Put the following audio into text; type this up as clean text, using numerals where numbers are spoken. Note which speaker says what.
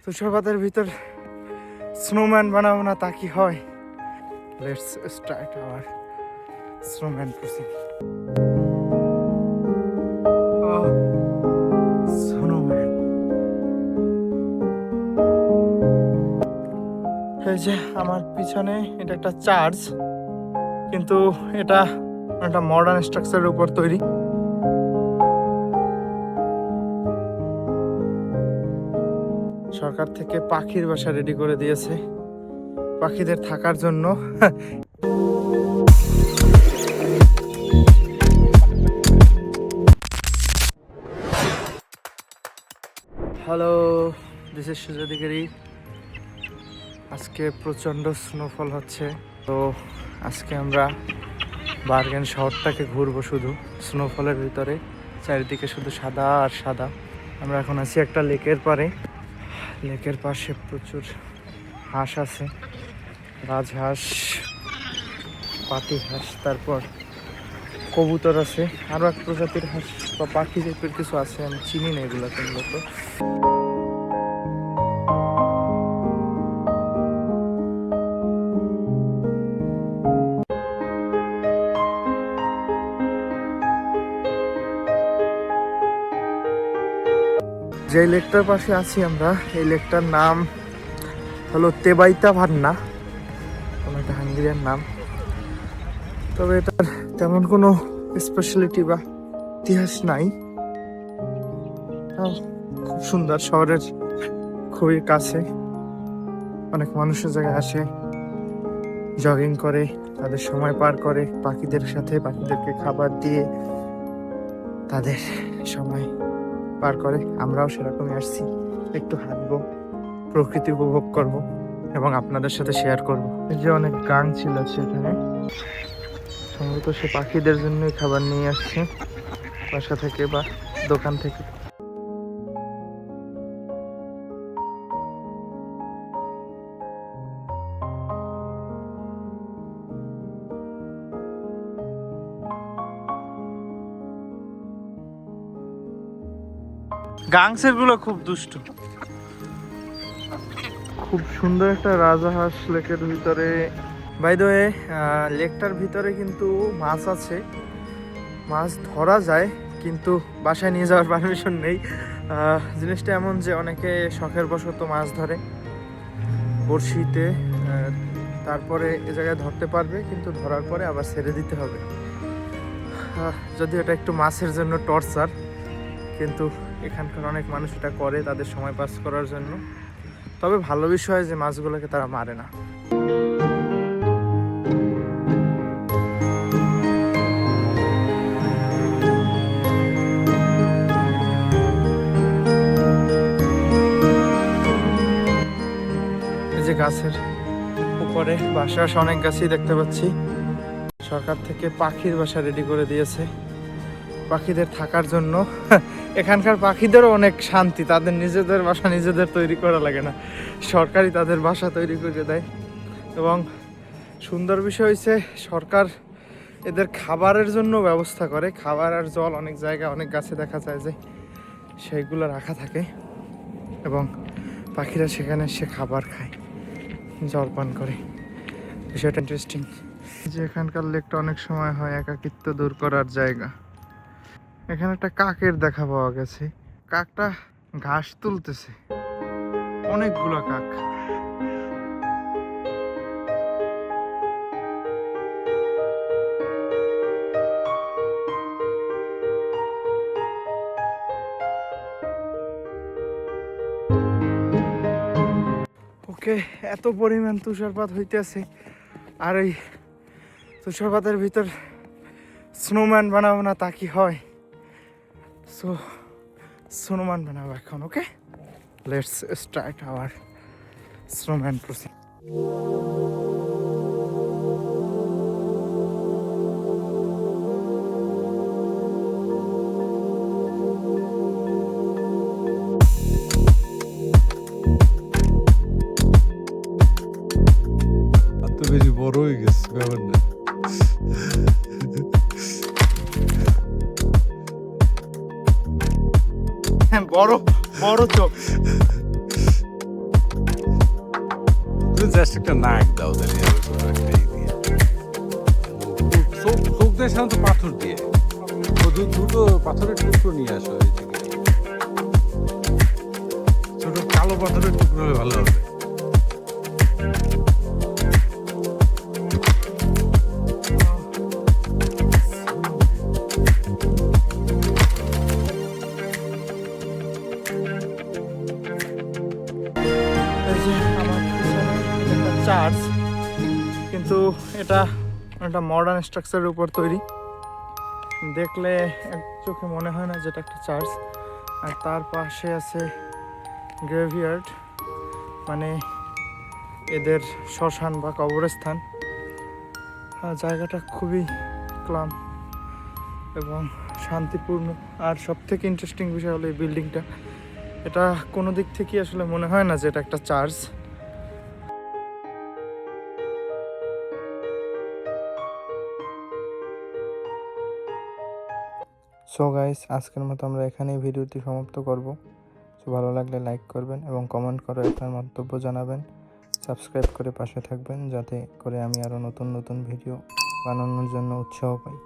Speaker 1: তুষারপাতের ভিতর স্নোম্যান বানাবো না তা কি হয়? Let's start our snowman processing. Snowman, এই যে আমার পিছনে এটা একটা চার্চ, কিন্তু এটা একটা মডার্ন স্ট্রাকচারের উপর তৈরি। সরকার থেকে পাখির বাসা রেডি করে দিয়েছে পাখিদের থাকার জন্য। Hello, this is Sujoy Digeri. আজকে প্রচণ্ড স্নোফল হচ্ছে, তো আজকে আমরা বার্গেন শহরটাকে ঘুরবো শুধু স্নোফলের ভিতরে। চারিদিকে শুধু সাদা আর সাদা। আমরা এখন আছি একটা লেকের পাড়ে। লেকের পাশে প্রচুর হাঁস আছে, রাজহাঁস, পাতি হাঁস, তারপর কবুতর আছে, আরও এক প্রজাতির হাঁস বা পাখি টাইপের কিছু আছে, আমি চিনি না এগুলোকে মূলত। যে লেকটার পাশে আছি আমরা, এই লেকটার নাম হলো তেবাইতা ভান্না, কোনো একটা হাঙ্গেরিয়ান নাম। তবে এটার তেমন কোনো স্পেশালিটি বা ইতিহাস নাই। খুব সুন্দর, শহরের খুবই কাছে। অনেক মানুষের জায়গায় আসে, জগিং করে, তাদের সময় পার করে পাখিদের সাথে, পাখিদেরকে খাবার দিয়ে তাদের সময় পার করে। আমরাও সেরকমই আসছি, একটু হাঁটবো, প্রকৃতি উপভোগ করব এবং আপনাদের সাথে শেয়ার করব। এই যে অনেক গান ছিল সেখানে, সম্ভবত সে পাখিদের জন্যই খাবার নিয়ে আসছে বাসা থেকে বা দোকান থেকে। গাংসের গুলো খুব দুষ্ট। খুব সুন্দর একটা রাজাহাঁস লেকের ভিতরে। বাই দ্য ওয়ে, লেকটার ভিতরে কিন্তু মাছ আছে, মাছ ধরা যায়, কিন্তু বাসায় নিয়ে যাওয়ার পারমিশন নেই। জিনিসটা এমন যে অনেকে শখের বশত মাছ ধরে বড়শিতে, তারপরে এ জায়গায় ধরতে পারবে, কিন্তু ধরার পরে আবার ছেড়ে দিতে হবে। যদিও এটা একটু মাছের জন্য টর্চার, কিন্তু এখানকার অনেক মানুষ এটা করে তাদের সময় পাস করার জন্য। তবে ভালো বিষয় যে মাছগুলোকে তারা মারে না। এই যে গাছের উপরে বাসা, অনেক গাছই দেখতে পাচ্ছি। সরকার থেকে পাখির বাসা রেডি করে দিয়েছে পাখিদের থাকার জন্য। এখানকার পাখিদেরও অনেক শান্তি, তাদের নিজেদের বাসা নিজেদের তৈরি করা লাগে না, সরকারই তাদের বাসা তৈরি করে দেয়। এবং সুন্দর বিষয় হচ্ছে সরকার এদের খাবারের জন্য ব্যবস্থা করে। খাবার আর জল অনেক জায়গায় অনেক গাছে দেখা যায় যে সেইগুলো রাখা থাকে, এবং পাখিরা সেখানে এসে খাবার খায়, জল পান করে। বিষয়টা ইন্টারেস্টিং। যে এখানকার লেকটা অনেক সময় হয় একাকিত্ব দূর করার জায়গা। এখানে একটা কাকের দেখা পাওয়া গেছে, কাকটা ঘাস তুলতেছে, অনেকগুলো কাক। ওকে, এত পরিমাণ তুষারপাত হইতেছে, আর এই তুষারপাতের ভিতর স্নোম্যান বানাবো না তা কি হয়? সো স্নোম্যান বানাবো এখন। ওকে, লেটস স্টার্ট আওয়ার স্নোম্যান প্রসিং।
Speaker 2: বেশি বড় হয়ে গেছে ব্যাপার না।
Speaker 1: বড় বড় চোখ।
Speaker 2: শুধু জাস্ট একটা নাক দাও দাঁড়িয়ে ছোট একটা দিয়ে চোখ দিয়ে সাধারণত পাথর দিয়ে দুটো পাথরের টুকরো নিয়ে আসো এই থেকে ছোট কালো পাথরের টুকরো হলে ভালো হবে।
Speaker 1: এই যে আমার পিছনে একটা চার্চ, কিন্তু এটা একটা মডার্ন স্ট্রাকচারের উপর তৈরি। দেখলে এক চোখে মনে হয় না যেটা একটা চার্চ। আর তার পাশে আছে গ্রেভিয়ার্ড, মানে এদের শ্মশান বা কবরস্থান। জায়গাটা খুবই ক্লাম এবং শান্তিপূর্ণ। আর সব থেকে ইন্টারেস্টিং বিষয় হলো এই বিল্ডিংটা, এটা কোনো দিক থেকে আসলে মনে হয় না যে এটা একটা চার্চ। সো গাইস, আজকের মতো আমরা এখানেই ভিডিওটি সমাপ্ত করব। সো ভালো লাগলে লাইক করবেন এবং কমেন্ট করে আপনার মন্তব্য জানাবেন। সাবস্ক্রাইব করে পাশে থাকবেন যাতে করে আমি আরও নতুন নতুন ভিডিও বানানোর জন্য উৎসাহ পাই।